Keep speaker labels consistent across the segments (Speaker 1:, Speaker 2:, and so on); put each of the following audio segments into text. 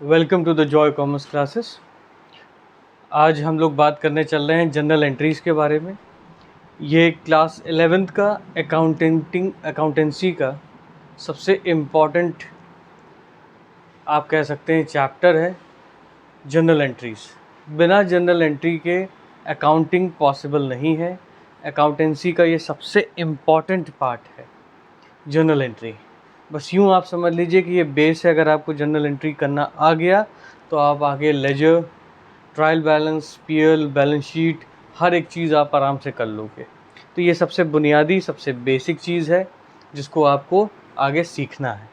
Speaker 1: Welcome to the Joy commerce classes. आज हम लोग बात करने चल रहे हैं जनरल एंट्रीज़ के बारे में। ये क्लास 11th का अकाउंटेंसी का सबसे इम्पॉर्टेंट आप कह सकते हैं चैप्टर है जनरल एंट्रीज़। बिना जनरल एंट्री के अकाउंटिंग पॉसिबल नहीं है। अकाउंटेंसी का ये सबसे इम्पॉर्टेंट पार्ट है जनरल एंट्री। बस यूँ आप समझ लीजिए कि ये बेस है। अगर आपको जनरल एंट्री करना आ गया तो आप आगे ledger, trial balance, PL, balance sheet, हर एक चीज़ आप आराम से कर लोगे। तो ये सबसे बुनियादी, सबसे बेसिक चीज़ है जिसको आपको आगे सीखना है।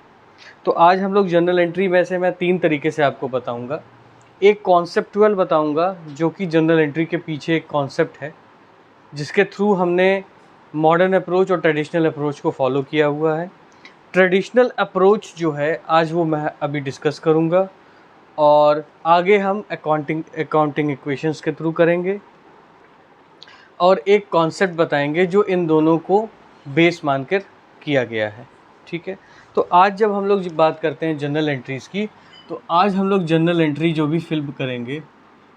Speaker 1: तो आज हम लोग जनरल एंट्री में से मैं 3 तरीके से आपको बताऊंगा। एक कॉन्सेप्चुअल बताऊंगा जो कि जनरल एंट्री के पीछे एक कॉन्सेप्ट है जिसके थ्रू हमने मॉडर्न अप्रोच और ट्रेडिशनल अप्रोच को फॉलो किया हुआ है। ट्रेडिशनल अप्रोच जो है आज वो मैं अभी डिस्कस करूँगा और आगे हम अकाउंटिंग इक्वेशंस के थ्रू करेंगे और एक कॉन्सेप्ट बताएंगे जो इन दोनों को बेस मानकर किया गया है। ठीक है, तो आज जब हम लोग बात करते हैं जनरल एंट्रीज़ की, तो आज हम लोग जनरल एंट्री जो भी फिल करेंगे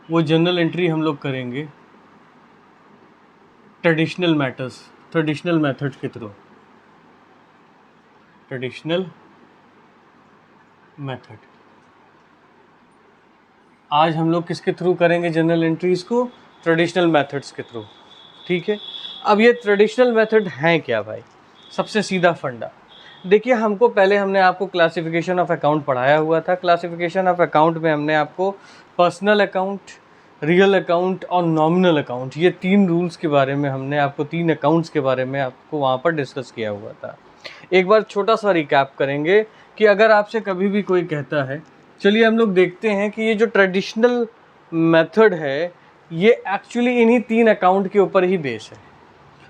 Speaker 1: वो जनरल एंट्री हम लोग करेंगे ट्रेडिशनल मेथड के थ्रू। ट्रेडिशनल मेथड आज हम लोग किसके थ्रू करेंगे जनरल एंट्रीज़ को? ट्रेडिशनल मेथड्स के थ्रू। ठीक है, अब ये ट्रेडिशनल मेथड हैं क्या भाई? सबसे सीधा फंडा देखिए, हमने आपको क्लासिफिकेशन ऑफ अकाउंट पढ़ाया हुआ था। क्लासिफिकेशन ऑफ अकाउंट में हमने आपको पर्सनल अकाउंट, रियल अकाउंट और नॉमिनल अकाउंट, ये 3 रूल्स के बारे में हमने आपको 3 अकाउंट्स के बारे में आपको वहाँ पर डिस्कस किया हुआ था। एक बार छोटा सा रिकैप करेंगे कि अगर आपसे कभी भी कोई कहता है, चलिए हम लोग देखते हैं कि ये जो ट्रेडिशनल मेथड है ये एक्चुअली इन्हीं 3 अकाउंट के ऊपर ही बेस है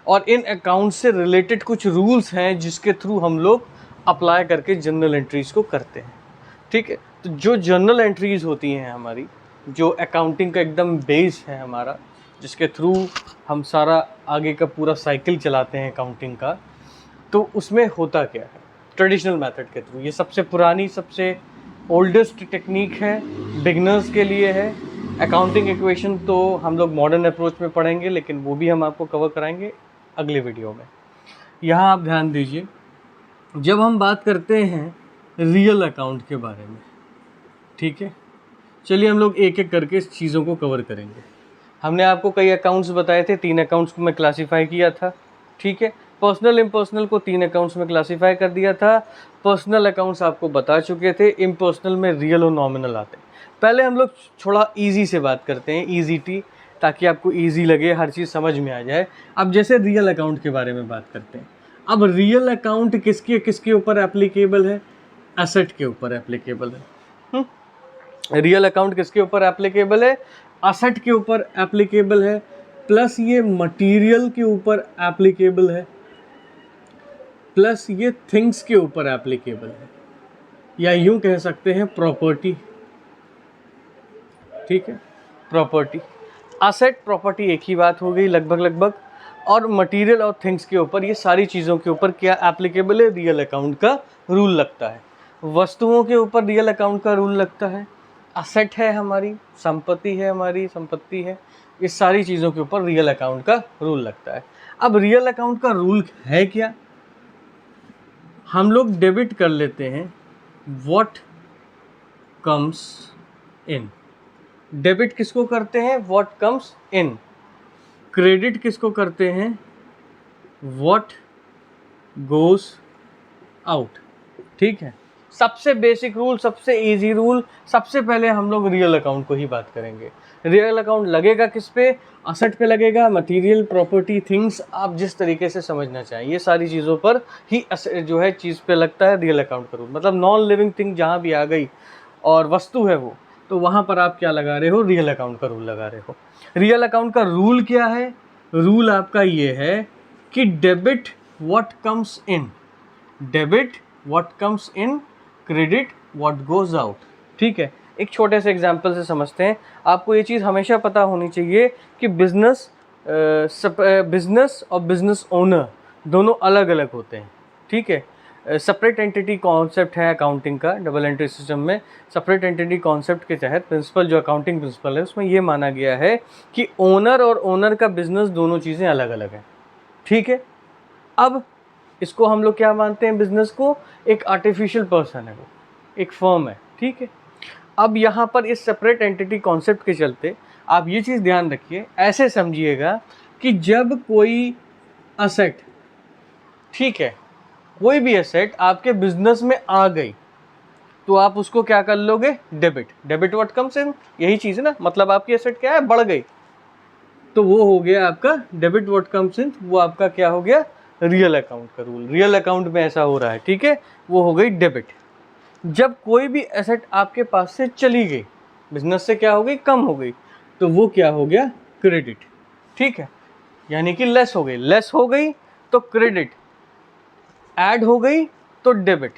Speaker 1: और इन अकाउंट से रिलेटेड कुछ रूल्स हैं जिसके थ्रू हम लोग अप्लाई करके जनरल एंट्रीज़ को करते हैं। ठीक है, तो जो जनरल एंट्रीज़ होती हैं हमारी, जो अकाउंटिंग का एकदम बेस है हमारा, जिसके थ्रू हम सारा आगे का पूरा साइकिल चलाते हैं अकाउंटिंग का, तो उसमें होता क्या है? ट्रेडिशनल मेथड के थ्रू, ये सबसे पुरानी, सबसे ओल्डेस्ट टेक्निक है, बिगनर्स के लिए है। अकाउंटिंग इक्वेशन तो हम लोग मॉडर्न अप्रोच में पढ़ेंगे, लेकिन वो भी हम आपको कवर कराएंगे अगले वीडियो में। यहाँ आप ध्यान दीजिए, जब हम बात करते हैं रियल अकाउंट के बारे में, ठीक है, चलिए हम लोग एक एक करके इस चीज़ों को कवर करेंगे। हमने आपको कई अकाउंट्स बताए थे, 3 अकाउंट्स को मैं क्लासीफाई किया था। ठीक है, पर्सनल इम्पर्सनल को 3 अकाउंट्स में क्लासीफाई कर दिया था। पर्सनल अकाउंट्स आपको बता चुके थे, इम्पर्सनल में रियल और नॉमिनल आते हैं। पहले हम लोग थोड़ा इजी से बात करते हैं, इजी टी, ताकि आपको इजी लगे, हर चीज़ समझ में आ जाए। अब जैसे रियल अकाउंट के बारे में बात करते हैं। अब रियल अकाउंट किसके ऊपर एप्लीकेबल है? एसेट के ऊपर एप्लीकेबल है। रियल अकाउंट किसके ऊपर एप्लीकेबल है? एसेट के ऊपर एप्लीकेबल है, प्लस ये मटेरियल के ऊपर एप्लीकेबल है, प्लस ये थिंग्स के ऊपर एप्लीकेबल है, या यूं कह सकते हैं प्रॉपर्टी। ठीक है, प्रॉपर्टी, एसेट, प्रॉपर्टी एक ही बात हो गई लगभग। और मटेरियल और थिंग्स के ऊपर, ये सारी चीज़ों के ऊपर क्या एप्लीकेबल है? रियल अकाउंट का रूल लगता है। वस्तुओं के ऊपर रियल अकाउंट का रूल लगता है। एसेट है हमारी, संपत्ति है हमारी, संपत्ति है, इस सारी चीज़ों के ऊपर रियल अकाउंट का रूल लगता है। अब रियल अकाउंट का रूल है क्या? हम लोग डेबिट कर लेते हैं व्हाट कम्स इन। डेबिट किसको करते हैं? What comes in. क्रेडिट किसको करते हैं? What goes out. ठीक है, सबसे बेसिक रूल, सबसे इजी रूल, सबसे पहले हम लोग रियल अकाउंट को ही बात करेंगे। रियल अकाउंट लगेगा किस पे? एसेट पे लगेगा, मटेरियल, प्रॉपर्टी, थिंग्स, आप जिस तरीके से समझना चाहें, ये सारी चीज़ों पर ही जो है चीज़ पे लगता है रियल अकाउंट का रूल। मतलब नॉन लिविंग थिंग जहाँ भी आ गई और वस्तु है वो, तो वहाँ पर आप क्या लगा रहे हो? रियल अकाउंट का रूल लगा रहे हो। रियल अकाउंट का रूल क्या है? रूल आपका ये है कि debit what comes in, debit what comes in, credit what goes out. ठीक है, एक छोटे से एग्जांपल से समझते हैं। आपको ये चीज़ हमेशा पता होनी चाहिए कि बिजनेस और बिजनेस ओनर दोनों अलग अलग होते हैं। ठीक है, सेपरेट एंटिटी कॉन्सेप्ट है अकाउंटिंग का, डबल एंट्री सिस्टम में सेपरेट एंटिटी कॉन्सेप्ट के तहत प्रिंसिपल जो अकाउंटिंग प्रिंसिपल है उसमें ये माना गया है कि ओनर और ओनर का बिजनेस दोनों चीज़ें अलग अलग हैं। ठीक है, अब इसको हम लोग क्या मानते हैं, बिजनेस को एक आर्टिफिशियल पर्सन है, वो एक फर्म है। ठीक है, अब यहाँ पर इस सेपरेट एंटिटी कॉन्सेप्ट के चलते आप ये चीज़ ध्यान रखिए, ऐसे समझिएगा कि जब कोई असेट, ठीक है, कोई भी एसेट आपके बिजनेस में आ गई तो आप उसको क्या कर लोगे, डेबिट। डेबिट व्हाट कम्स इन, यही चीज़ है ना, मतलब आपकी एसेट क्या है, बढ़ गई, तो वो हो गया आपका डेबिट व्हाट कम्स इन, वो आपका क्या हो गया, रियल अकाउंट का रूल। रियल अकाउंट में ऐसा हो रहा है, ठीक है, वो हो गई डेबिट। जब कोई भी एसेट आपके पास से चली गई, बिजनेस से क्या हो गई, कम हो गई, तो वो क्या हो गया, क्रेडिट। ठीक है, यानी कि लेस हो गई, लेस हो गई तो क्रेडिट, ऐड हो गई तो डेबिट।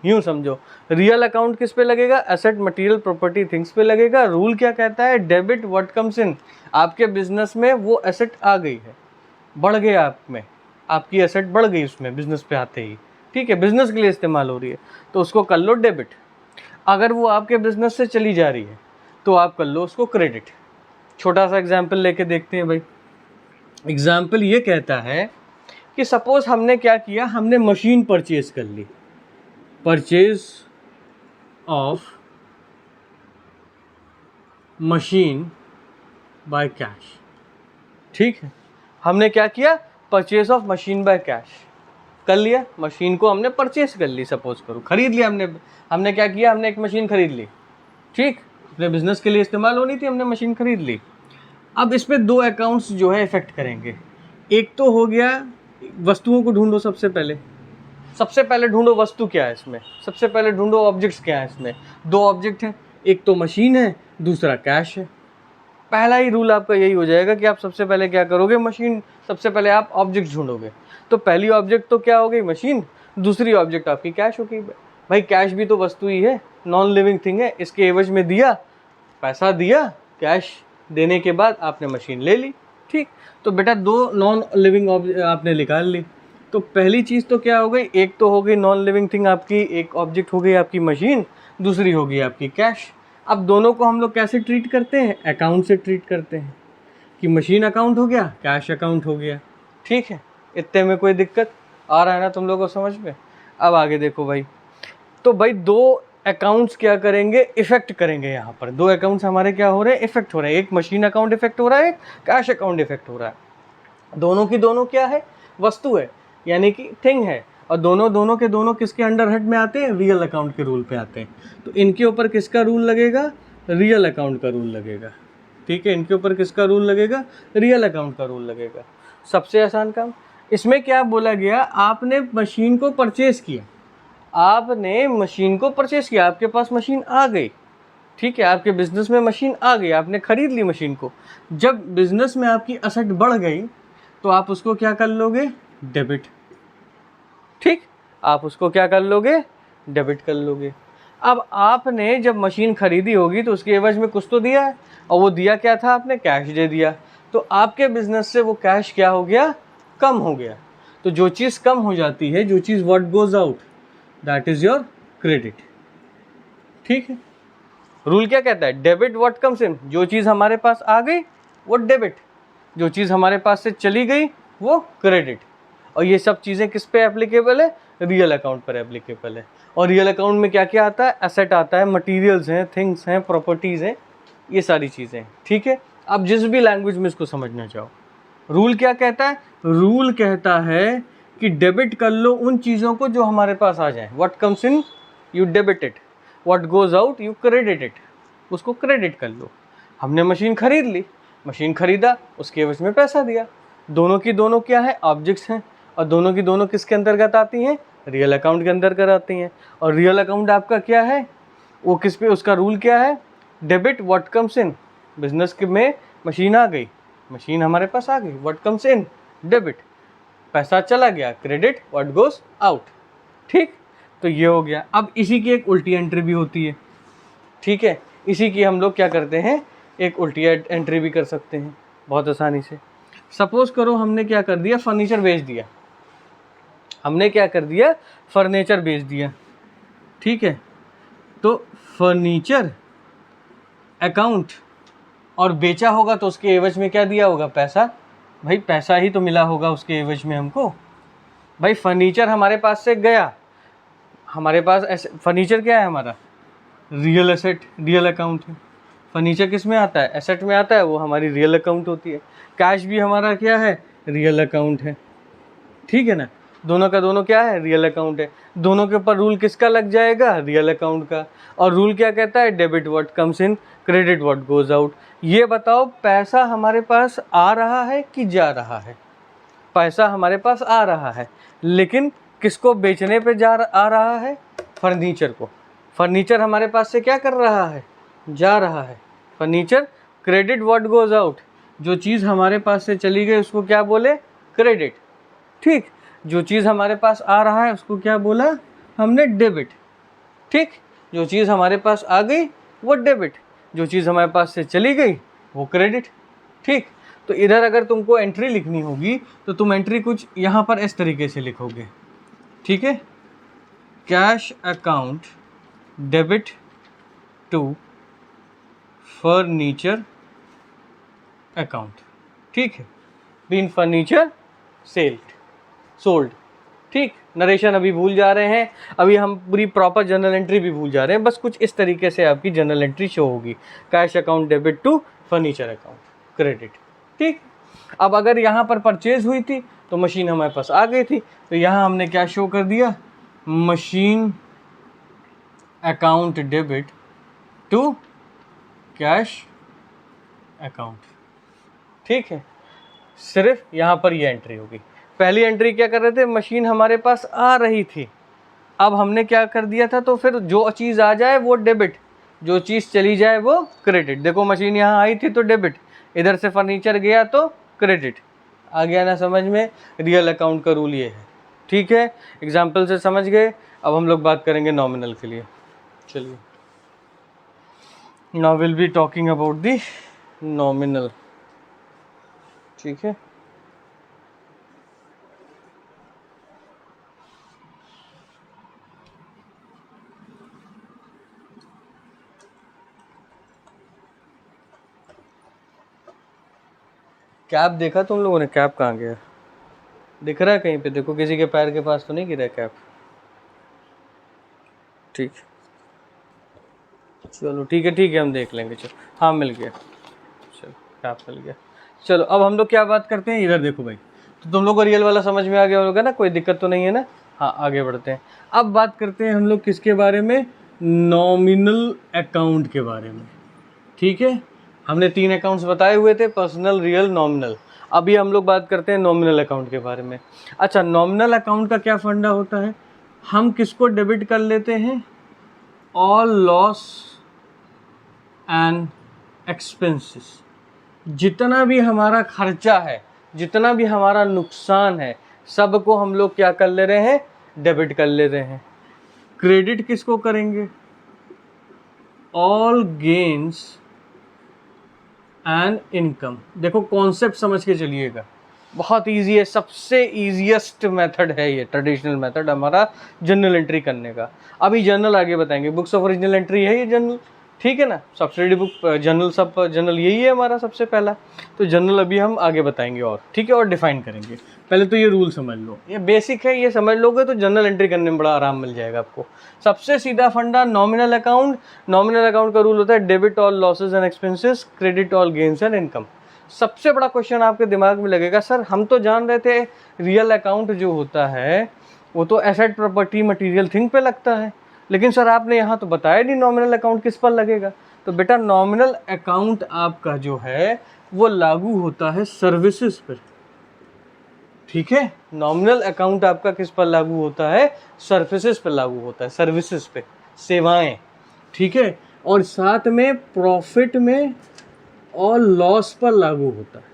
Speaker 1: यूं समझो, रियल अकाउंट किस पे लगेगा, एसेट मटेरियल प्रॉपर्टी थिंग्स पे लगेगा। रूल क्या कहता है, डेबिट व्हाट कम्स इन, आपके बिजनेस में वो एसेट आ गई है, बढ़ गया आप में, आपकी एसेट बढ़ गई उसमें बिजनेस पे आते ही, ठीक है, बिजनेस के लिए इस्तेमाल हो रही है, तो उसको कर लो डेबिट। अगर वो आपके बिजनेस से चली जा रही है तो आप कर लो उसको क्रेडिट। छोटा सा एग्जाम्पल लेके देखते हैं भाई। एग्जाम्पल ये कहता है कि सपोज हमने क्या किया, हमने मशीन परचेज कर ली, purchase of machine by cash. ठीक है, हमने क्या किया, purchase of machine by cash कर लिया, मशीन को हमने परचेज कर ली, सपोज करो खरीद लिया हमने क्या किया, हमने एक मशीन खरीद ली, ठीक, अपने बिजनेस के लिए इस्तेमाल होनी थी, हमने मशीन खरीद ली। अब इस पे दो अकाउंट्स जो है इफेक्ट करेंगे। एक तो हो गया, वस्तुओं को ढूंढो, सबसे पहले ढूंढो वस्तु क्या है इसमें, सबसे पहले ढूंढो ऑब्जेक्ट्स क्या है इसमें। दो ऑब्जेक्ट हैं, एक तो मशीन है, दूसरा कैश है। पहला ही रूल आपका यही हो जाएगा कि आप सबसे पहले क्या करोगे, मशीन, सबसे पहले आप ऑब्जेक्ट ढूंढोगे, तो पहली ऑब्जेक्ट तो क्या हो गई, मशीन, दूसरी ऑब्जेक्ट आपकी कैश हो गई। भाई कैश भी तो वस्तु ही है, नॉन लिविंग थिंग है, इसके एवज में दिया, पैसा दिया, कैश देने के बाद आपने मशीन ले ली। ठीक, तो बेटा दो नॉन लिविंग आपने निकाल ली, तो पहली चीज़ तो क्या हो गई, एक तो हो गई नॉन लिविंग थिंग आपकी, एक ऑब्जेक्ट हो गई आपकी मशीन, दूसरी हो गई आपकी कैश। अब दोनों को हम लोग कैसे ट्रीट करते हैं, अकाउंट से ट्रीट करते हैं, कि मशीन अकाउंट हो गया, कैश अकाउंट हो गया। ठीक है, इतने में कोई दिक्कत आ रहा है ना तुम लोगों को समझ में। अब आगे देखो भाई, तो भाई दो अकाउंट्स क्या करेंगे, इफेक्ट करेंगे। यहाँ पर दो अकाउंट्स हमारे क्या हो रहे हैं, इफेक्ट हो रहे हैं। एक मशीन अकाउंट इफेक्ट हो रहा है, एक कैश अकाउंट इफेक्ट हो रहा है। दोनों की दोनों क्या है, वस्तु है, यानी कि थिंग है, और दोनों के दोनों किसके अंडर हेड में आते हैं, रियल अकाउंट के रूल पे आते हैं। तो इनके ऊपर किसका रूल लगेगा, रियल अकाउंट का रूल लगेगा। ठीक है, इनके ऊपर किसका रूल लगेगा, रियल अकाउंट का रूल लगेगा। सबसे आसान काम। इसमें क्या बोला गया, आपने मशीन को परचेज किया, आपने मशीन को परचेज किया, आपके पास मशीन आ गई, ठीक है, आपके बिजनेस में मशीन आ गई, आपने खरीद ली मशीन को। जब बिजनेस में आपकी असेट बढ़ गई तो आप उसको क्या कर लोगे, डेबिट। ठीक, आप उसको क्या कर लोगे, डेबिट कर लोगे। अब आपने जब मशीन खरीदी होगी तो उसके एवज में कुछ तो दिया है, और वो दिया क्या था, आपने कैश दे दिया, तो आपके बिजनेस से वो कैश क्या हो गया, कम हो गया। तो जो चीज़ कम हो जाती है, जो चीज़ what goes out, that is your credit. ठीक है, रूल क्या कहता है, डेबिट व्हाट कम्स इन, जो चीज़ हमारे पास आ गई वो डेबिट, जो चीज़ हमारे पास से चली गई वो क्रेडिट। और ये सब चीज़ें किस पे एप्लीकेबल है, रियल अकाउंट पर एप्लीकेबल है। और रियल अकाउंट में क्या क्या आता है, एसेट आता है, मटेरियल्स हैं, थिंग्स हैं, प्रॉपर्टीज़ हैं, ये सारी चीज़ें। ठीक है, आप जिस भी लैंग्वेज में इसको समझना चाहो। रूल क्या कहता है, रूल कहता है कि डेबिट कर लो उन चीज़ों को जो हमारे पास आ जाए, what comes in you debit it, what goes out you credit it, उसको क्रेडिट कर लो। हमने मशीन खरीद ली, मशीन खरीदा, उसके एवज में पैसा दिया, दोनों की दोनों क्या है, ऑब्जेक्ट्स हैं, और दोनों की दोनों किसके अंतर्गत आती हैं, रियल अकाउंट के अंतर्गत आती हैं। और रियल अकाउंट आपका क्या है, वो किस पे, उसका रूल क्या है, debit what comes in, business में मशीन आ गई, मशीन हमारे पास आ गई, व्हाट कम्स इन डेबिट, पैसा चला गया, क्रेडिट व्हाट गोज आउट। ठीक, तो ये हो गया। अब इसी की एक उल्टी एंट्री भी होती है। ठीक है, इसी की हम लोग क्या करते हैं, एक उल्टी एंट्री भी कर सकते हैं बहुत आसानी से। सपोज करो हमने क्या कर दिया, फर्नीचर बेच दिया, हमने क्या कर दिया, फर्नीचर बेच दिया, ठीक है। तो फर्नीचर अकाउंट, और बेचा होगा तो उसके एवज में क्या दिया होगा, पैसा। भाई पैसा ही तो मिला होगा उसके एवज में हमको। भाई फर्नीचर हमारे पास से गया, हमारे पास फर्नीचर क्या है हमारा, रियल एसेट, रियल अकाउंट है। फर्नीचर किस में आता है, एसेट में आता है, वो हमारी रियल अकाउंट होती है। कैश भी हमारा क्या है, रियल अकाउंट है, ठीक है ना। दोनों का दोनों क्या है, रियल अकाउंट है। दोनों के ऊपर रूल किसका लग जाएगा, रियल अकाउंट का। और रूल क्या कहता है, debit what comes in, credit what goes out. ये बताओ पैसा हमारे पास आ रहा है कि जा रहा है। पैसा हमारे पास आ रहा है, लेकिन किसको बेचने पे आ रहा है, फर्नीचर को। फर्नीचर हमारे पास से क्या कर रहा है, जा रहा है। Furniture credit what goes out, जो चीज़ हमारे पास से चली गई उसको क्या बोले, क्रेडिट, ठीक। जो चीज़ हमारे पास आ रहा है उसको क्या बोला हमने, डेबिट, ठीक। जो चीज़ हमारे पास आ गई वो डेबिट, जो चीज़ हमारे पास से चली गई वो क्रेडिट, ठीक। तो इधर अगर तुमको एंट्री लिखनी होगी तो तुम एंट्री कुछ यहाँ पर इस तरीके से लिखोगे, ठीक है। Cash account debit to furniture account, ठीक है। बीन फर्नीचर सोल्ड, ठीक। नरेशन अभी भूल जा रहे हैं, अभी हम पूरी प्रॉपर जर्नल एंट्री भी भूल जा रहे हैं। बस कुछ इस तरीके से आपकी जर्नल एंट्री शो होगी, cash account debit to furniture account credit, ठीक। अब अगर यहाँ पर परचेज हुई थी तो मशीन हमारे पास आ गई थी, तो यहाँ हमने क्या शो कर दिया, machine account debit to cash account, ठीक है। सिर्फ यहाँ पर ये एंट्री होगी। पहली एंट्री क्या कर रहे थे, मशीन हमारे पास आ रही थी, अब हमने क्या कर दिया था, तो फिर जो चीज़ आ जाए वो डेबिट, जो चीज़ चली जाए वो क्रेडिट। देखो मशीन यहाँ आई थी तो डेबिट, इधर से फर्नीचर गया तो क्रेडिट। आ गया ना समझ में, रियल अकाउंट का रूल ये है, ठीक है। एग्जाम्पल से समझ गए। अब हम लोग बात करेंगे नॉमिनल के लिए। चलिए, now will be talking about the nominal, ठीक है। कैप देखा तुम लोगों ने, कैप कहाँ गया, दिख रहा है कहीं पे, देखो किसी के पैर के पास तो नहीं गिरा कैप, ठीक। चलो ठीक है हम देख लेंगे। चलो हाँ मिल गया, चलो कैप मिल गया। चलो अब हम लोग क्या बात करते हैं, इधर देखो भाई, तो तुम लोग को रियल वाला समझ में आ गया होगा ना, कोई दिक्कत तो नहीं है ना। हाँ आगे बढ़ते हैं। अब बात करते हैं हम लोग किसके बारे में, नॉमिनल अकाउंट के बारे में, ठीक है। हमने 3 अकाउंट्स बताए हुए थे, पर्सनल, रियल, नॉमिनल। अभी हम लोग बात करते हैं नॉमिनल अकाउंट के बारे में। अच्छा, नॉमिनल अकाउंट का क्या फंडा होता है, हम किसको डेबिट कर लेते हैं, ऑल लॉस एंड एक्सपेंसेस। जितना भी हमारा खर्चा है, जितना भी हमारा नुकसान है, सबको हम लोग क्या कर ले रहे हैं, डेबिट कर ले रहे हैं। क्रेडिट किसको करेंगे, ऑल गेन्स एंड इनकम। देखो कॉन्सेप्ट समझ के चलिएगा, बहुत इजी है, सबसे इजीएस्ट मेथड है ये, ट्रेडिशनल मेथड हमारा जर्नल एंट्री करने का। अभी जर्नल आगे बताएंगे, बुक्स ऑफ ओरिजिनल एंट्री है ये जर्नल, ठीक है ना। सब्सिडी बुक जर्नल, सब जर्नल यही है हमारा सबसे पहला। तो जर्नल अभी हम आगे बताएंगे और, ठीक है, और डिफाइन करेंगे। पहले तो ये रूल समझ लो, ये बेसिक है, ये समझ लोगे तो जर्नल एंट्री करने में बड़ा आराम मिल जाएगा आपको। सबसे सीधा फंडा नॉमिनल अकाउंट। नॉमिनल अकाउंट का रूल होता है debit all losses and expenses, credit all gains and income. सबसे बड़ा क्वेश्चन आपके दिमाग में लगेगा, सर हम तो जान रहे थे रियल अकाउंट जो होता है वो तो एसेट, प्रॉपर्टी, मटेरियल, थिंग पे लगता है, लेकिन सर आपने यहाँ तो बताया नहीं नॉमिनल अकाउंट किस पर लगेगा। तो बेटा नॉमिनल अकाउंट आपका जो है वो लागू होता है सर्विसेज पर, ठीक है। नॉमिनल अकाउंट आपका किस पर लागू होता है, सर्विसेज पर लागू होता है, सर्विसेज पे, सेवाएं, ठीक है। और साथ में प्रॉफिट में और लॉस पर लागू होता है,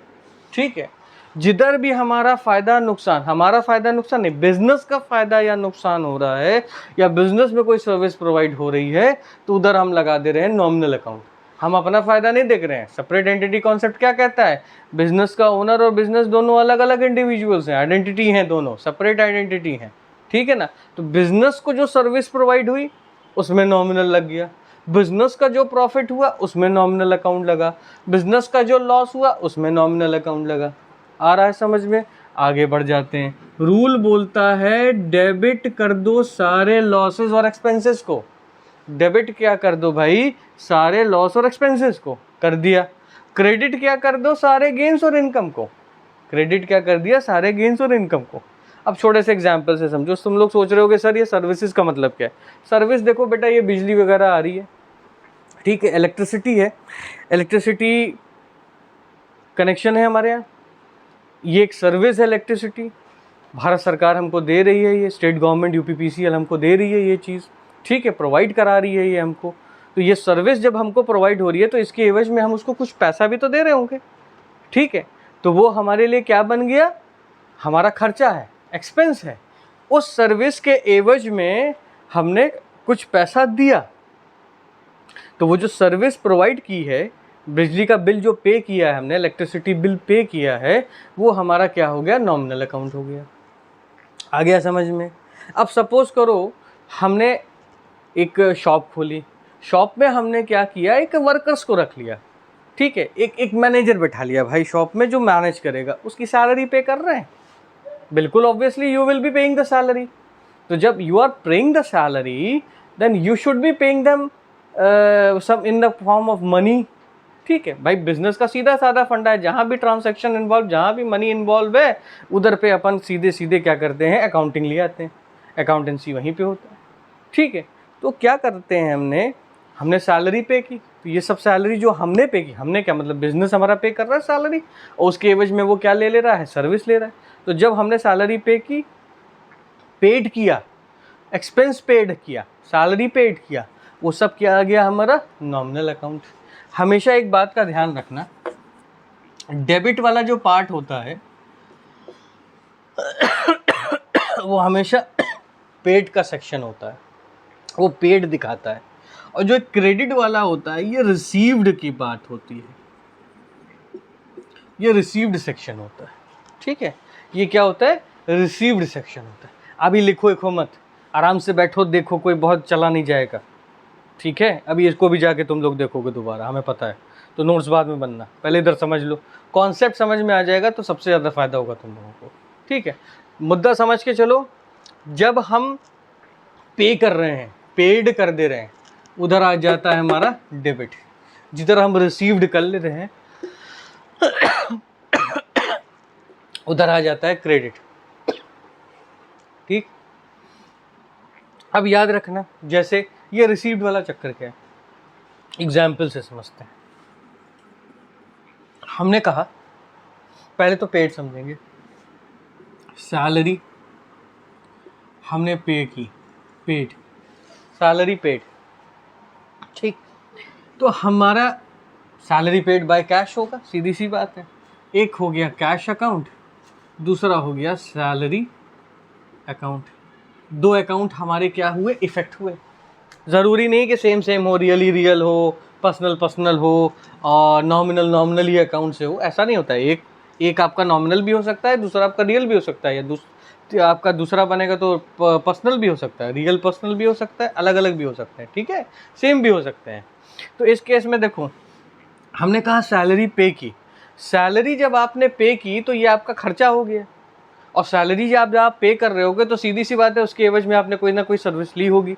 Speaker 1: ठीक है। जिधर भी हमारा फायदा नुकसान, हमारा फायदा नुकसान नहीं, बिजनेस का फायदा या नुकसान हो रहा है, या बिजनेस में कोई सर्विस प्रोवाइड हो रही है, तो उधर हम लगा दे रहे हैं नॉमिनल अकाउंट। हम अपना फ़ायदा नहीं देख रहे हैं। सेपरेट एंटिटी कॉन्सेप्ट क्या कहता है, बिजनेस का ओनर और बिजनेस दोनों अलग अलग इंडिविजुअल्स हैं, आइडेंटिटी हैं, दोनों सेपरेट आइडेंटिटी हैं, ठीक है ना। तो बिजनेस को जो सर्विस प्रोवाइड हुई उसमें नॉमिनल लग गया, बिजनेस का जो प्रॉफिट हुआ उसमें नॉमिनल अकाउंट लगा, बिजनेस का जो लॉस हुआ उसमें नॉमिनल अकाउंट लगा। आ रहा है समझ में? आगे बढ़ जाते हैं। रूल बोलता है डेबिट कर दो सारे लॉसेस और एक्सपेंसेस को। डेबिट क्या कर दो भाई, सारे लॉस और एक्सपेंसेस को कर दिया। क्रेडिट क्या कर दो, सारे गेन्स और इनकम को। क्रेडिट क्या कर दिया, सारे गेन्स और इनकम को। अब छोटे से एग्जांपल से समझो। तुम लोग सोच रहे होगे सर ये सर्विसेज का मतलब क्या है। सर्विस देखो बेटा, ये बिजली वगैरह आ रही है, ठीक है, इलेक्ट्रिसिटी है, इलेक्ट्रिसिटी कनेक्शन है हमारे यहाँ, ये एक सर्विस है इलेक्ट्रिसिटी, भारत सरकार हमको दे रही है, ये स्टेट गवर्नमेंट यूपीपीसीएल हमको दे रही है ये चीज़, ठीक है, प्रोवाइड करा रही है ये हमको। तो ये सर्विस जब हमको प्रोवाइड हो रही है तो इसके एवज में हम उसको कुछ पैसा भी तो दे रहे होंगे, ठीक है। तो वो हमारे लिए क्या बन गया, हमारा खर्चा है, एक्सपेंस है। उस सर्विस के एवज में हमने कुछ पैसा दिया, तो वो जो सर्विस प्रोवाइड की है, बिजली का बिल जो पे किया है हमने, इलेक्ट्रिसिटी बिल पे किया है, वो हमारा क्या हो गया, नॉमिनल अकाउंट हो गया। आ गया समझ में? अब सपोज करो हमने एक शॉप खोली, शॉप में हमने क्या किया, एक वर्कर्स को रख लिया, ठीक है, एक मैनेजर बैठा लिया भाई शॉप में जो मैनेज करेगा, उसकी सैलरी पे कर रहे हैं, बिल्कुल obviously you will be paying the salary. तो जब you are paying the salary then you should be paying them some in the form of money, ठीक है भाई। बिजनेस का सीधा साधा फंडा है, जहाँ भी ट्रांसैक्शन इन्वॉल्व, जहाँ भी मनी इन्वॉल्व है, उधर पे अपन सीधे सीधे क्या करते हैं, अकाउंटिंग ले आते हैं, अकाउंटेंसी वहीं पे होता है, ठीक है। तो क्या करते हैं, हमने सैलरी पे की, तो ये सब सैलरी जो हमने पे की, हमने क्या मतलब बिजनेस हमारा पे कर रहा है सैलरी, और उसके एवज में वो क्या ले रहा है, सर्विस ले रहा है। तो जब हमने सैलरी पे की, पेड किया, एक्सपेंस पेड किया, सैलरी पेड किया, वो सब क्या आ गया हमारा, नॉमिनल अकाउंट। हमेशा एक बात का ध्यान रखना, डेबिट वाला जो पार्ट होता है वो हमेशा पेड का सेक्शन होता है, वो पेड दिखाता है, और जो क्रेडिट वाला होता है ये रिसीव्ड की बात होती है, ये रिसीव्ड सेक्शन होता है, ठीक है। ये क्या होता है, रिसीव्ड सेक्शन होता है। अभी लिखो मत, आराम से बैठो, देखो कोई बहुत चला नहीं जाएगा, ठीक है। अभी इसको भी जाके तुम लोग देखोगे दोबारा, हमें पता है, तो नोट्स बाद में बनना, पहले इधर समझ लो, कॉन्सेप्ट समझ में आ जाएगा तो सबसे ज़्यादा फायदा होगा तुम लोगों को, ठीक है। मुद्दा समझ के चलो, जब हम पे कर रहे हैं, पेड कर दे रहे हैं, उधर आ जाता है हमारा डेबिट, जिधर हम रिसीव्ड कर ले रहे हैं उधर आ जाता है क्रेडिट, ठीक। अब याद रखना, जैसे ये रिसीव्ड वाला चक्कर क्या है, एग्जाम्पल से समझते हैं। हमने कहा, पहले तो पेड समझेंगे, सैलरी हमने पे की, पेड, सैलरी पेड, ठीक। तो हमारा सैलरी पेड बाय कैश होगा, सीधी सी बात है। एक हो गया कैश अकाउंट, दूसरा हो गया सैलरी अकाउंट। दो अकाउंट हमारे क्या हुए, इफेक्ट हुए। ज़रूरी नहीं कि सेम हो, रियली रियल हो, पर्सनल हो, और नॉमिनल ही अकाउंट से हो, ऐसा नहीं होता है। एक आपका नॉमिनल भी हो सकता है, दूसरा आपका रियल भी हो सकता है, या आपका दूसरा बनेगा तो पर्सनल भी हो सकता है, रियल पर्सनल भी हो सकता है, अलग अलग भी हो सकते हैं, ठीक है, सेम भी हो सकते हैं। तो इस केस में देखो, हमने कहा सैलरी पे की, सैलरी जब आपने पे की तो ये आपका खर्चा हो गया, और सैलरी जब आप पे कर रहे होगे तो सीधी सी बात है, उसके एवज में आपने कोई ना कोई सर्विस ली होगी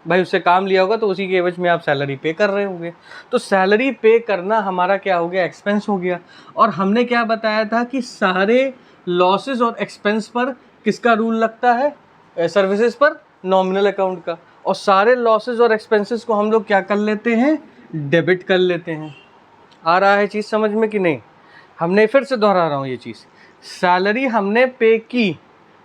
Speaker 1: भाई, उससे काम लिया होगा, तो उसी के एवज में आप सैलरी पे कर रहे होंगे। तो सैलरी पे करना हमारा क्या हो गया, एक्सपेंस हो गया। और हमने क्या बताया था कि सारे लॉसेस और एक्सपेंस पर किसका रूल लगता है, सर्विसेज पर, नॉमिनल अकाउंट का। और सारे लॉसेस और एक्सपेंसेस को हम लोग क्या कर लेते हैं, डेबिट कर लेते हैं। आ रहा है चीज़ समझ में कि नहीं? हमने फिर से दोहरा रहा हूँ ये चीज़, सैलरी हमने पे की,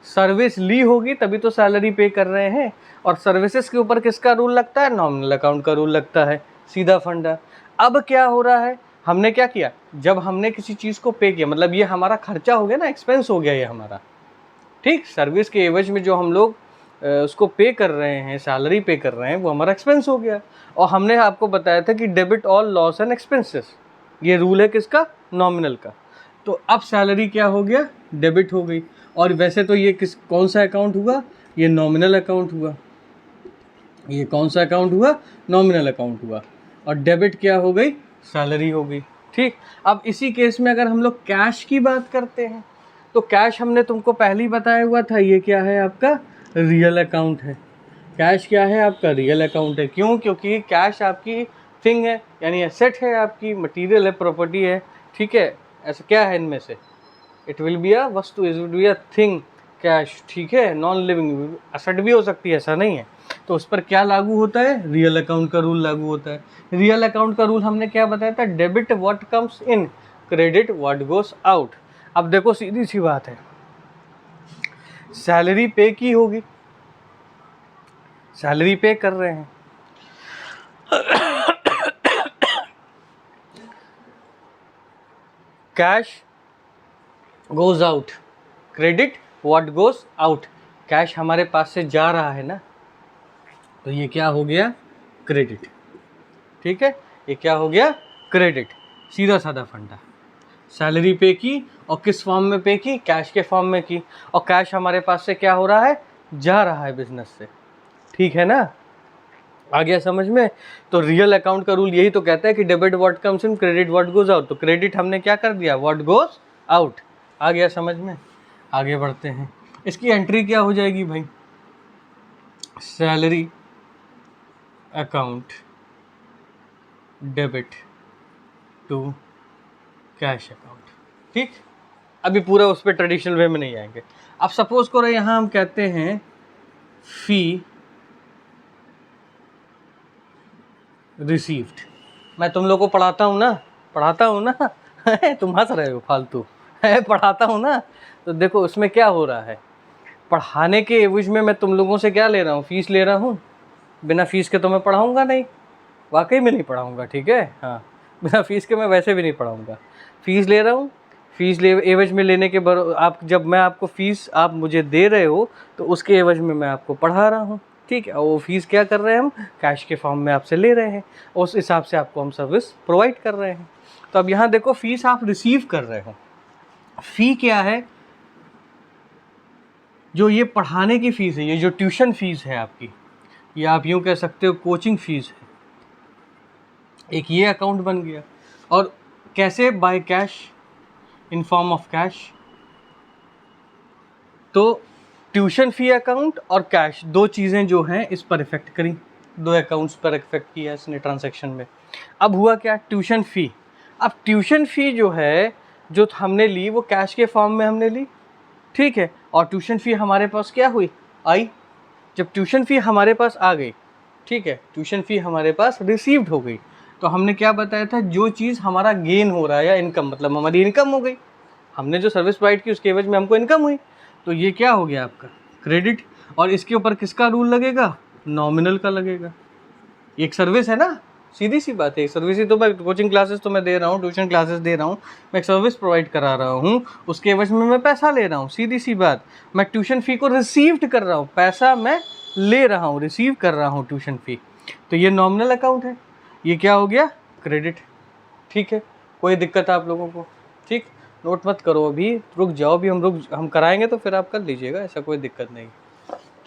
Speaker 1: सर्विस ली होगी तभी तो सैलरी पे कर रहे हैं, और सर्विसेज के ऊपर किसका रूल लगता है, नॉमिनल अकाउंट का रूल लगता है, सीधा फंडा। अब क्या हो रहा है, हमने क्या किया, जब हमने किसी चीज़ को पे किया, मतलब ये हमारा खर्चा हो गया ना, एक्सपेंस हो गया ये हमारा, ठीक। सर्विस के एवज में जो हम लोग उसको पे कर रहे हैं, सैलरी पे कर रहे हैं, वो हमारा एक्सपेंस हो गया। और हमने आपको बताया था कि debit all loss and expenses, ये रूल है किसका? नॉमिनल का। तो अब सैलरी क्या हो गया? डेबिट हो गई। और वैसे तो ये कौन सा अकाउंट हुआ? ये नॉमिनल अकाउंट हुआ। ये कौन सा अकाउंट हुआ? नॉमिनल अकाउंट हुआ। और डेबिट क्या हो गई? सैलरी हो गई। ठीक, अब इसी केस में अगर हम लोग कैश की बात करते हैं तो कैश हमने तुमको पहले ही बताया हुआ था, ये क्या है आपका? रियल अकाउंट है। कैश क्या है आपका? रियल अकाउंट है। क्यों? क्योंकि कैश आपकी थिंग है, यानी एसेट है, आपकी मटेरियल है, प्रॉपर्टी है। ठीक है, ऐसा क्या है इनमें से? इट विल बी अ वस्तु, it will be a thing, cash. ठीक है, नॉन लिविंग एसेट भी हो सकती है, ऐसा नहीं है। तो उस पर क्या लागू होता है? रियल अकाउंट का रूल लागू होता है। रियल अकाउंट का रूल हमने क्या बताया था? Debit what comes in, credit what goes out. अब देखो सीधी सी बात है, सैलरी पे की होगी, सैलरी पे कर रहे हैं, cash goes out, credit what goes out. Cash हमारे पास से जा रहा है ना, तो ये क्या हो गया? क्रेडिट। ठीक है, ये क्या हो गया? क्रेडिट। सीधा साधा फंडा। सैलरी पे की, और किस फॉर्म में पे की? कैश के फॉर्म में की। और कैश हमारे पास से क्या हो रहा है? जा रहा है बिजनेस से। ठीक है ना, आ गया समझ में? तो रियल अकाउंट का रूल यही तो कहता है कि debit what comes in, credit what goes out. तो क्रेडिट हमने क्या कर दिया? What goes out. आ गया समझ में? आगे बढ़ते हैं। इसकी एंट्री क्या हो जाएगी भाई? Salary account debit to cash account. ठीक, अभी पूरा उस पर ट्रेडिशनल वे में नहीं आएंगे। अब सपोज करो यहाँ हम कहते हैं फी रिसीव्ड। मैं तुम लोग को पढ़ाता हूँ ना, तुम हंस रहे हो फालतू पढ़ाता हूँ ना, तो देखो उसमें क्या हो रहा है। पढ़ाने के एवज में मैं तुम लोगों से क्या ले रहा हूँ? फीस ले रहा हूँ। बिना फीस के तो मैं पढ़ाऊँगा नहीं, वाकई में नहीं पढ़ाऊँगा। ठीक है, हाँ, बिना फीस के मैं वैसे भी नहीं पढ़ाऊँगा। फीस ले रहा हूँ, फीस ले एवज में लेने के आप जब मैं आपको फीस आप मुझे दे रहे हो तो उसके एवज में मैं आपको पढ़ा रहा हूँ। ठीक है, और वो फीस क्या कर रहे हैं? हम कैश के फॉर्म में आपसे ले रहे हैं, उस हिसाब से आपको हम सर्विस प्रोवाइड कर रहे हैं। तो अब यहाँ देखो, फीस आप रिसीव कर रहे हो। फ़ी क्या है? जो ये पढ़ाने की फ़ीस है, ये जो ट्यूशन फ़ीस है आपकी, ये आप यूँ कह सकते हो कोचिंग फ़ीस है। एक ये अकाउंट बन गया। और कैसे? By cash, in form of cash. तो ट्यूशन फ़ी अकाउंट और कैश, दो चीज़ें जो हैं इस पर इफ़ेक्ट करी, दो अकाउंट्स पर इफ़ेक्ट किया इसने ट्रांजैक्शन में। अब हुआ क्या? Tuition fee. अब ट्यूशन फ़ी जो है, जो हमने ली, वो कैश के फॉर्म में हमने ली। ठीक है, और ट्यूशन फ़ी हमारे पास क्या हुई? आई। जब ट्यूशन फ़ी हमारे पास आ गई, ठीक है, ट्यूशन फ़ी हमारे पास रिसीव्ड हो गई, तो हमने क्या बताया था? जो चीज़ हमारा गेन हो रहा है या इनकम, मतलब हमारी इनकम हो गई, हमने जो सर्विस प्रोवाइड की उसके एवज में हमको इनकम हुई, तो ये क्या हो गया आपका? क्रेडिट। और इसके ऊपर किसका रूल लगेगा? नॉमिनल का लगेगा। एक सर्विस है ना, सीधी सी बात है। एक सर्विस ही तो मैं कोचिंग क्लासेस तो मैं दे रहा हूँ, ट्यूशन क्लासेस दे रहा हूँ, मैं एक सर्विस प्रोवाइड करा रहा हूँ, उसके एवज में मैं पैसा ले रहा हूँ। सीधी सी बात, मैं ट्यूशन फ़ी को रिसीव्ड कर रहा हूँ, पैसा मैं ले रहा हूँ, रिसीव कर रहा हूँ ट्यूशन फ़ी। तो ये नॉमिनल अकाउंट है, ये क्या हो गया? क्रेडिट। ठीक है, कोई दिक्कत है आप लोगों को? ठीक, नोट मत करो अभी, रुक जाओ, अभी हम कराएंगे तो फिर आप कर लीजिएगा, ऐसा कोई दिक्कत नहीं।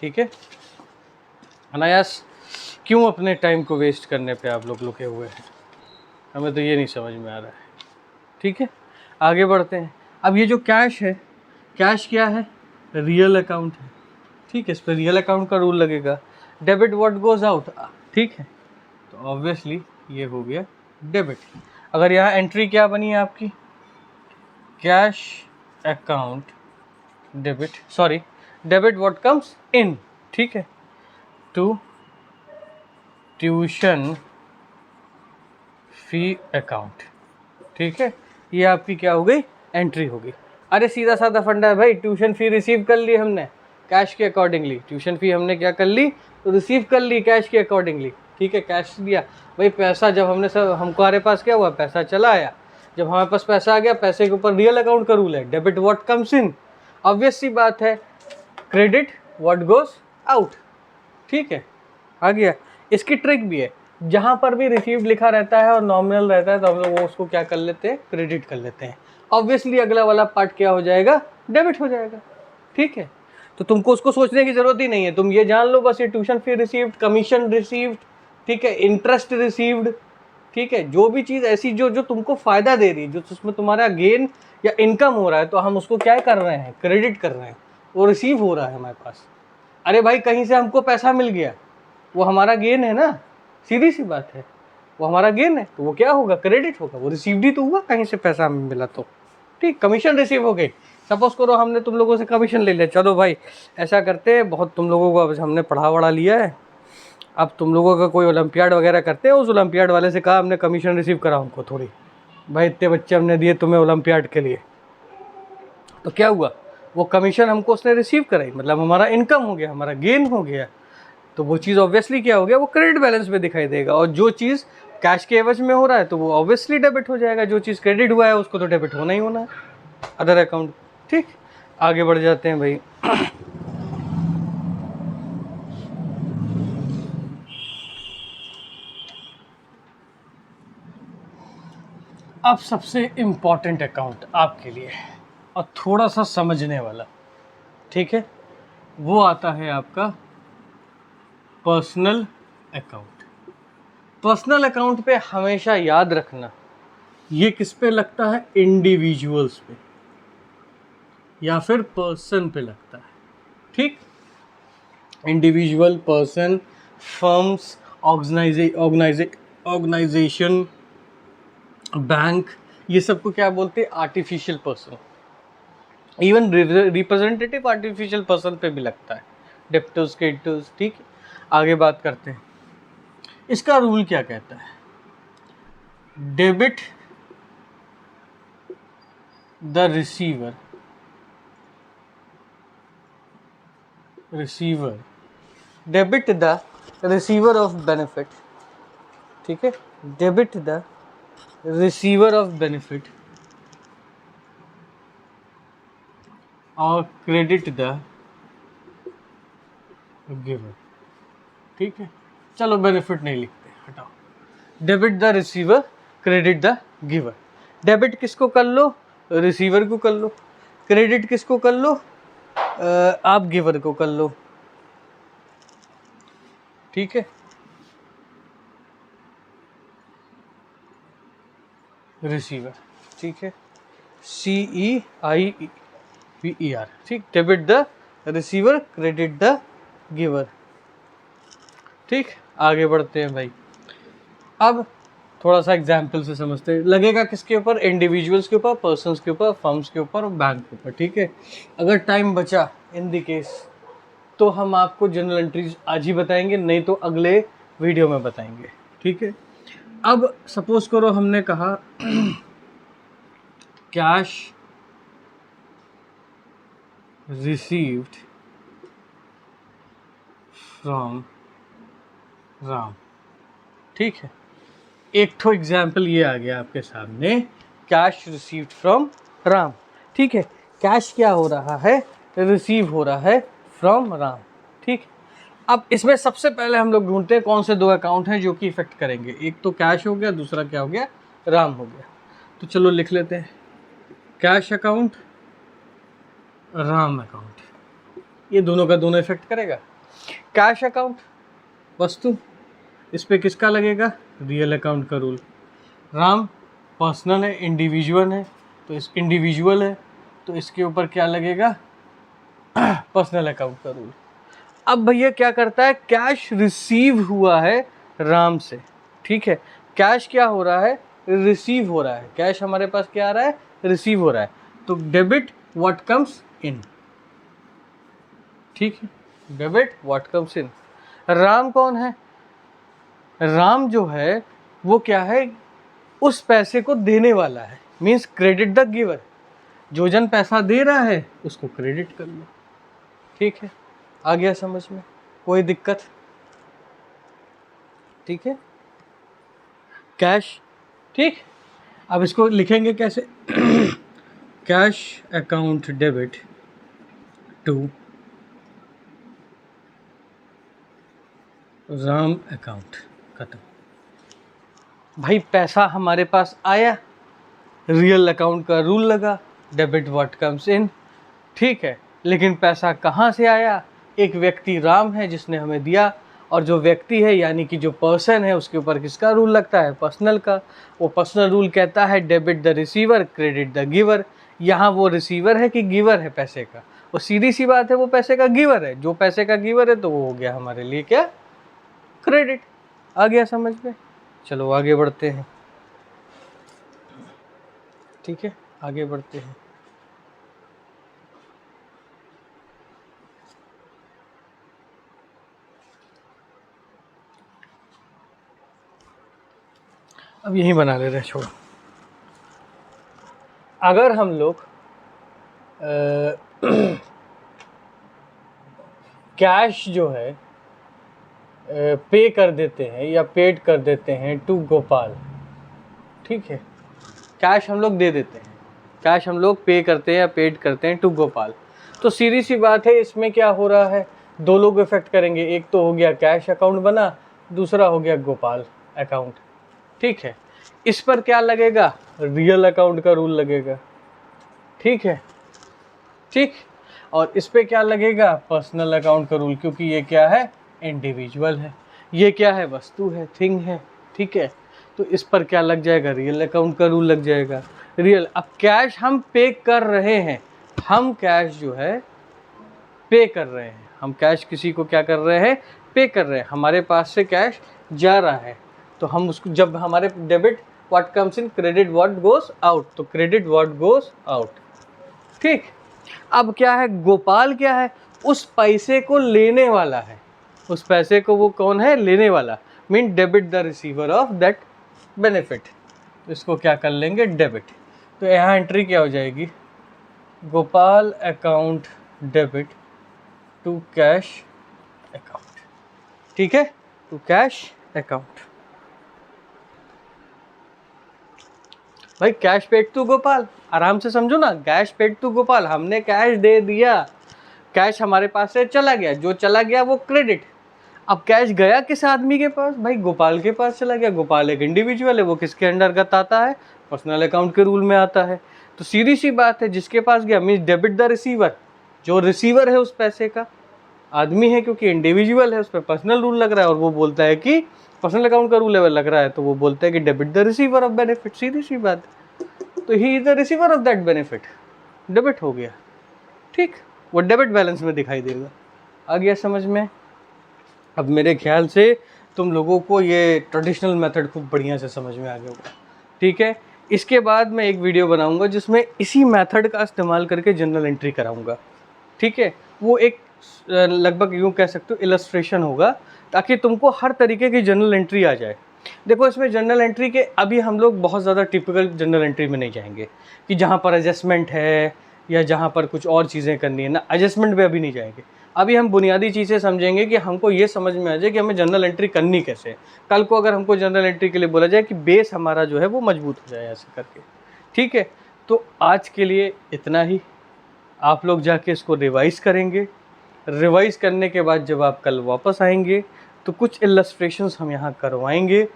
Speaker 1: ठीक है, अनायास क्यों अपने टाइम को वेस्ट करने पे आप लोग रुके हुए हैं? हमें तो ये नहीं समझ में आ रहा है। ठीक है, आगे बढ़ते हैं। अब ये जो कैश है, कैश क्या है? रियल अकाउंट है। ठीक है, इस पर रियल अकाउंट का रूल लगेगा। Debit what goes out. ठीक है, तो ऑब्वियसली ये हो गया डेबिट। अगर यहाँ एंट्री क्या बनी है आपकी? Cash account debit, sorry, debit what comes in, ठीक है, टू ट्यूशन फ़ी अकाउंट। ठीक है, ये आपकी क्या हो गई? एंट्री हो गई। अरे सीधा साधा फंडा है भाई, ट्यूशन फ़ी रिसीव कर ली हमने कैश के अकॉर्डिंगली। ट्यूशन फ़ी हमने क्या कर ली? तो रिसीव कर ली कैश के अकॉर्डिंगली। ठीक है, कैश दिया भाई, पैसा जब हमने सब हमारे पास क्या हुआ? पैसा चला आया। जब हमारे पास पैसा आ गया, पैसे के ऊपर रियल अकाउंट का रूल है, debit what comes in. Obvious सी बात है, क्रेडिट व्हाट गोज आउट। ठीक है, आ गया। इसकी ट्रिक भी है, जहाँ पर भी रिसीव्ड लिखा रहता है और नॉमिनल रहता है तो हम लोग उसको क्या कर लेते हैं, क्रेडिट कर लेते हैं। ऑब्वियसली अगला वाला पार्ट क्या हो जाएगा, डेबिट हो जाएगा। ठीक है, तो तुमको उसको सोचने की जरूरत ही नहीं है, तुम ये जान लो बस ये tuition fee received, commission received, ठीक है, इंटरेस्ट रिसीव्ड, ठीक है, जो भी चीज़ ऐसी जो जो तुमको फायदा दे रही है, जो उसमें तुम्हारा गेन या इनकम हो रहा है, तो हम उसको क्या कर रहे हैं, क्रेडिट कर रहे हैं, वो रिसीव हो रहा है हमारे पास। अरे भाई कहीं से हमको पैसा मिल गया, वो हमारा गेन है ना, सीधी सी बात है, वो हमारा गेन है, तो वो क्या होगा, क्रेडिट होगा, वो रिसीव्ड ही तो हुआ, कहीं से पैसा हमें मिला तो। ठीक, कमीशन रिसीव हो गई। सपोज करो हमने तुम लोगों से कमीशन ले लिया, चलो भाई ऐसा करते हैं, बहुत तुम लोगों को अब हमने पढ़ा वढ़ा लिया है, अब तुम लोगों का कोई ओलंपियाड वगैरह करते हैं, उस ओलंपियाड वाले से कहा हमने कमीशन रिसीव करा उनको थोड़ी, भाई इतने बच्चे हमने दिए तुम्हें ओलंपियाड के लिए, तो क्या हुआ, वो कमीशन हमको उसने रिसीव कराई, मतलब हमारा इनकम हो गया, हमारा गेन हो गया, तो वो चीज़ ऑब्वियसली क्या हो गया, वो क्रेडिट बैलेंस में दिखाई देगा। और जो चीज़ कैश के एवज में हो रहा है तो वो ऑब्वियसली डेबिट हो जाएगा, जो चीज़ क्रेडिट हुआ है उसको तो डेबिट होना ही होना है, अदर अकाउंट। ठीक, आगे बढ़ जाते हैं भाई। अब सबसे इम्पॉर्टेंट अकाउंट आपके लिए और थोड़ा सा समझने वाला, ठीक है, वो आता है आपका पर्सनल अकाउंट। पर्सनल अकाउंट पे हमेशा याद रखना, ये किस पे लगता है, इंडिविजुअल्स पे या फिर पर्सन पे लगता है। ठीक, individual, person, firms, organisation, bank, ये सबको क्या बोलते हैं, artificial person. Even representative artificial person पे भी लगता है, डेप्टर्स, क्रेडिटर्स। ठीक, आगे बात करते हैं, इसका रूल क्या कहता है, debit the receiver debit the receiver of benefit, ठीक है, debit the receiver of benefit और क्रेडिट द गिवर। ठीक है, चलो बेनिफिट नहीं लिखते, हटाओ, debit the receiver, credit the giver. Debit किसको कर लो, रिसीवर को कर लो, क्रेडिट किसको कर लो, आप गिवर को कर लो। ठीक है, रिसीवर, ठीक है, CEIVER। ठीक, debit the receiver, credit the giver. ठीक, आगे बढ़ते हैं भाई। अब थोड़ा सा एग्जाम्पल से समझते हैं, लगेगा किसके ऊपर, इंडिविजुअल्स के ऊपर, पर्सन्स के ऊपर, फर्म्स के ऊपर और बैंक के ऊपर। ठीक है, अगर टाइम बचा इन द केस तो हम आपको जनरल एंट्रीज आज ही बताएंगे, नहीं तो अगले वीडियो में बताएंगे। ठीक है, अब सपोज करो हमने कहा कैश रिसीव्ड फ्रॉम राम। ठीक है, एक तो एग्जाम्पल ये आ गया आपके सामने, कैश रिसीव्ड फ्रॉम राम। ठीक है, कैश क्या हो रहा है, रिसीव हो रहा है फ्रॉम राम। ठीक, अब इसमें सबसे पहले हम लोग ढूंढते हैं कौन से दो अकाउंट हैं जो कि इफेक्ट करेंगे, एक तो कैश हो गया, दूसरा क्या हो गया, राम हो गया। तो चलो लिख लेते हैं, कैश अकाउंट, राम अकाउंट, ये दोनों का दोनों इफेक्ट करेगा। कैश अकाउंट वस्तु, इस पे किसका लगेगा, रियल अकाउंट का रूल। राम पर्सनल है, इंडिविजुअल है, तो इस इंडिविजुअल है तो इसके ऊपर क्या लगेगा, पर्सनल अकाउंट का रूल। अब भैया क्या करता है, कैश रिसीव हुआ है राम से। ठीक है, कैश क्या हो रहा है, रिसीव हो रहा है, कैश हमारे पास क्या आ रहा है, रिसीव हो रहा है, तो डेबिट व्हाट कम्स इन। ठीक है, डेबिट व्हाट कम्स इन। राम कौन है, राम जो है वो क्या है, उस पैसे को देने वाला है, मीन्स क्रेडिट द गिवर, जो जन पैसा दे रहा है उसको क्रेडिट कर लो। ठीक है, आ गया समझ में, कोई दिक्कत। ठीक है, कैश। ठीक, अब इसको लिखेंगे कैसे, cash account debit to Ram account खत्म। भाई पैसा हमारे पास आया, रियल अकाउंट का रूल लगा, डेबिट व्हाट कम्स इन, ठीक है। लेकिन पैसा कहाँ से आया? एक व्यक्ति राम है जिसने हमें दिया, और जो व्यक्ति है यानी कि जो पर्सन है उसके ऊपर किसका रूल लगता है? पर्सनल का। वो पर्सनल रूल कहता है debit the receiver, credit the giver. यहाँ वो रिसीवर है कि गिवर है पैसे का? वो सीधी सी बात है, वो पैसे का गिवर है। जो पैसे का गिवर है तो वो हो गया हमारे लिए क्या? क्रेडिट। आ गया समझ में? चलो आगे बढ़ते हैं, ठीक है, आगे बढ़ते हैं। अब यही बना ले रहे हैं, छोड़ो। अगर हम लोग कैश जो है पे कर देते हैं या पेड कर देते हैं टू गोपाल, ठीक है, कैश हम लोग दे देते हैं, कैश हम लोग पे करते हैं या पेड करते हैं टू गोपाल, तो सीधी सी बात है, इसमें क्या हो रहा है? दो लोग इफेक्ट करेंगे। एक तो हो गया कैश अकाउंट बना, दूसरा हो गया गोपाल अकाउंट, ठीक है। इस पर क्या लगेगा? रियल अकाउंट का रूल लगेगा, ठीक है, ठीक। और इस पे क्या लगेगा? पर्सनल अकाउंट का रूल, क्योंकि ये क्या है? इंडिविजुअल है। ये क्या है? वस्तु है, थिंग है, ठीक है। तो इस पर क्या लग जाएगा? रियल अकाउंट का रूल लग जाएगा, रियल। अब कैश हम पे कर रहे हैं, हम कैश जो है पे कर रहे हैं, हम कैश किसी को क्या कर रहे हैं? पे कर रहे हैं। हमारे पास से कैश जा रहा है, तो हम उसको, जब हमारे debit what comes in, credit what goes out, तो क्रेडिट व्हाट गोस आउट, ठीक। अब क्या है? गोपाल क्या है? उस पैसे को लेने वाला है, उस पैसे को वो कौन है? लेने वाला। Mean debit the receiver of that benefit. इसको क्या कर लेंगे? डेबिट। तो यहाँ एंट्री क्या हो जाएगी? Gopal account debit to cash account, ठीक है, टू कैश अकाउंट। भाई कैश पेड टू गोपाल, आराम से समझो ना, कैश पेड टू गोपाल, हमने कैश दे दिया, कैश हमारे पास से चला गया, जो चला गया वो क्रेडिट। अब कैश गया किस आदमी के पास? भाई गोपाल के पास चला गया। गोपाल एक इंडिविजुअल है, वो किसके अंतर्गत आता है? पर्सनल अकाउंट के रूल में आता है। तो सीधी सी बात है, जिसके पास गया मीन्स डेबिट द रिसीवर, जो रिसीवर है उस पैसे का आदमी है, क्योंकि इंडिविजुअल है, उस पर पर्सनल रूल लग रहा है, और वो बोलता है कि पर्सनल अकाउंट का रूल लग रहा है, तो वो बोलता है कि debit the receiver of benefit, सीधी सी बात। तो he is the receiver of that benefit, debit हो गया, ठीक। वो डेबिट बैलेंस में दिखाई देगा। आ गया समझ में? अब मेरे ख्याल से तुम लोगों को ये ट्रेडिशनल मेथड खूब बढ़िया से समझ में आ गया होगा, ठीक है। इसके बाद मैं एक वीडियो बनाऊंगा जिसमें इसी मेथड का इस्तेमाल करके जनरल एंट्री कराऊंगा, ठीक है। वो एक लगभग यूँ कह सकते हो इलस्ट्रेशन होगा, ताकि तुमको हर तरीके की जनरल एंट्री आ जाए। देखो इसमें जनरल एंट्री के अभी हम लोग बहुत ज़्यादा टिपिकल जनरल एंट्री में नहीं जाएंगे कि जहाँ पर एडजस्टमेंट है या जहाँ पर कुछ और चीज़ें करनी है ना, एडजस्टमेंट पे अभी नहीं जाएंगे। अभी हम बुनियादी चीज़ें समझेंगे कि हमको ये समझ में आ जाए कि हमें जनरल एंट्री करनी कैसे है। कल को अगर हमको जनरल एंट्री के लिए बोला जाए कि बेस हमारा जो है वो मजबूत हो जाए ऐसे करके, ठीक है। तो आज के लिए इतना ही। आप लोग जाके इसको रिवाइज़ करेंगे, रिवाइज़ करने के बाद जब आप कल वापस आएंगे तो कुछ इलस्ट्रेशंस हम यहाँ करवाएंगे,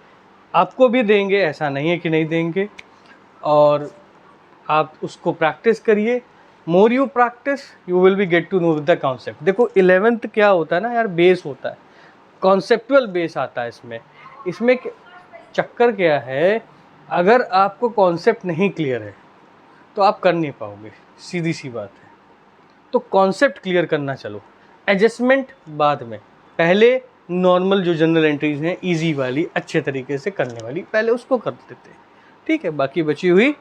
Speaker 1: आपको भी देंगे, ऐसा नहीं है कि नहीं देंगे, और आप उसको प्रैक्टिस करिए। More you practice you will be get to know the concept. देखो 11th क्या होता है ना यार, बेस होता है, कॉन्सेप्चुअल बेस आता है इसमें। इसमें चक्कर क्या है, अगर आपको कॉन्सेप्ट नहीं क्लियर है तो आप कर नहीं पाओगे, सीधी सी बात है। तो कॉन्सेप्ट क्लियर करना चलो, एडजस्टमेंट बाद में, पहले नॉर्मल जो जनरल एंट्रीज हैं इजी वाली अच्छे तरीके से करने वाली पहले उसको कर देते हैं, ठीक है। बाकी बची हुई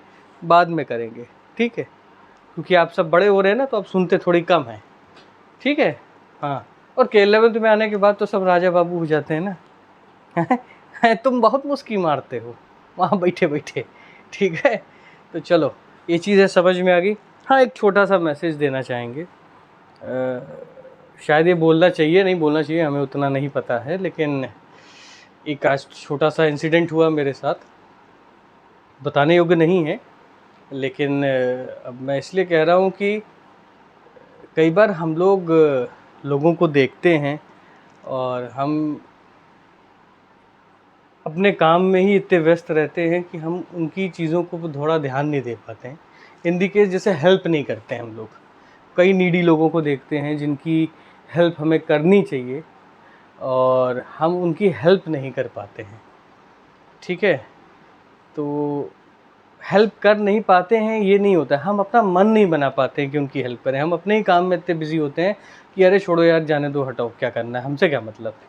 Speaker 1: बाद में करेंगे, ठीक है, क्योंकि आप सब बड़े हो रहे हैं ना, तो आप सुनते थोड़ी कम है, ठीक है। हाँ, और के 11th में आने के बाद तो सब राजा बाबू हो जाते हैं ना तुम बहुत मुस्की मारते हो वहाँ बैठे बैठे, ठीक है। तो चलो ये चीज़ें समझ में आ गई। हाँ, एक छोटा सा मैसेज देना चाहेंगे, शायद ये बोलना चाहिए नहीं बोलना चाहिए, हमें उतना नहीं पता है, लेकिन एक आज छोटा सा इंसिडेंट हुआ मेरे साथ, बताने योग्य नहीं है, लेकिन अब मैं इसलिए कह रहा हूँ कि कई बार हम लोग लोगों को देखते हैं और हम अपने काम में ही इतने व्यस्त रहते हैं कि हम उनकी चीज़ों को थोड़ा ध्यान नहीं दे पाते हैं। इन दी केस जैसे हेल्प नहीं करते हैं हम लोग। कई नीडी लोगों को देखते हैं जिनकी हेल्प हमें करनी चाहिए और हम उनकी हेल्प नहीं कर पाते हैं, ठीक है। तो हेल्प कर नहीं पाते हैं ये नहीं होता है, हम अपना मन नहीं बना पाते हैं कि उनकी हेल्प करें। हम अपने ही काम में इतने बिजी होते हैं कि अरे छोड़ो यार, जाने दो, हटाओ, क्या करना है, हमसे क्या मतलब है।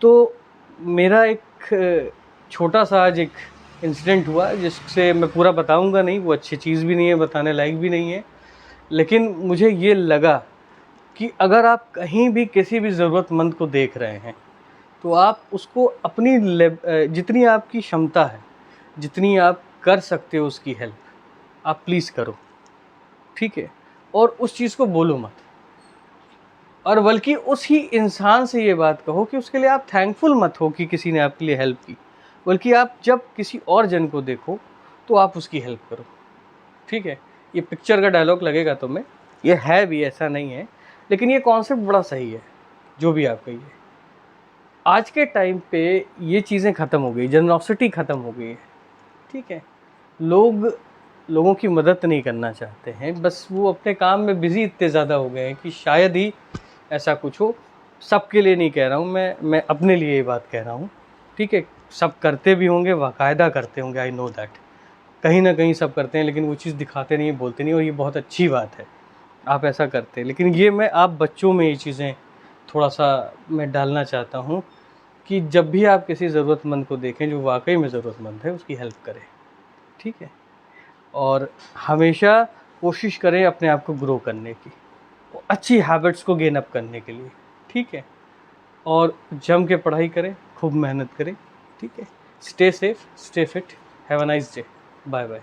Speaker 1: तो मेरा एक छोटा सा आज एक इंसिडेंट हुआ जिससे मैं पूरा बताऊंगा नहीं, वो अच्छी चीज़ भी नहीं है, बताने लायक भी नहीं है, लेकिन मुझे ये लगा कि अगर आप कहीं भी किसी भी ज़रूरतमंद को देख रहे हैं तो आप उसको अपनी जितनी आपकी क्षमता है, जितनी आप कर सकते हो उसकी हेल्प, आप प्लीज़ करो, ठीक है। और उस चीज़ को बोलो मत, और बल्कि उसी इंसान से ये बात कहो कि उसके लिए आप थैंकफुल मत हो कि किसी ने आपके लिए हेल्प की, बल्कि आप जब किसी और जन को देखो तो आप उसकी हेल्प करो, ठीक है। ये पिक्चर का डायलॉग लगेगा तुम्हें, ये है भी, ऐसा नहीं है, लेकिन ये कॉन्सेप्ट बड़ा सही है। जो भी आप कहिए, आज के टाइम पे ये चीज़ें ख़त्म हो गई, जनरॉसिटी ख़त्म हो गई है, ठीक है। लोगों की मदद नहीं करना चाहते हैं, बस वो अपने काम में बिज़ी इतने ज़्यादा हो गए हैं कि शायद ही ऐसा कुछ हो। सबके लिए नहीं कह रहा हूँ मैं अपने लिए ये बात कह रहा हूँ, ठीक है। सब करते भी होंगे, बाकायदा करते होंगे, आई नो दैट, कहीं ना कहीं सब करते हैं, लेकिन वो चीज़ दिखाते नहीं, बोलते नहीं, और ये बहुत अच्छी बात है आप ऐसा करते हैं। लेकिन ये मैं आप बच्चों में ये चीज़ें थोड़ा सा मैं डालना चाहता हूँ कि जब भी आप किसी ज़रूरतमंद को देखें जो वाकई में ज़रूरतमंद है, उसकी हेल्प करें, ठीक है। और हमेशा कोशिश करें अपने आप को ग्रो करने की, अच्छी हैबिट्स को गेन अप करने के लिए, ठीक है। और जम के पढ़ाई करें, खूब मेहनत करें, ठीक है। Stay safe, stay fit, have a nice day, bye bye.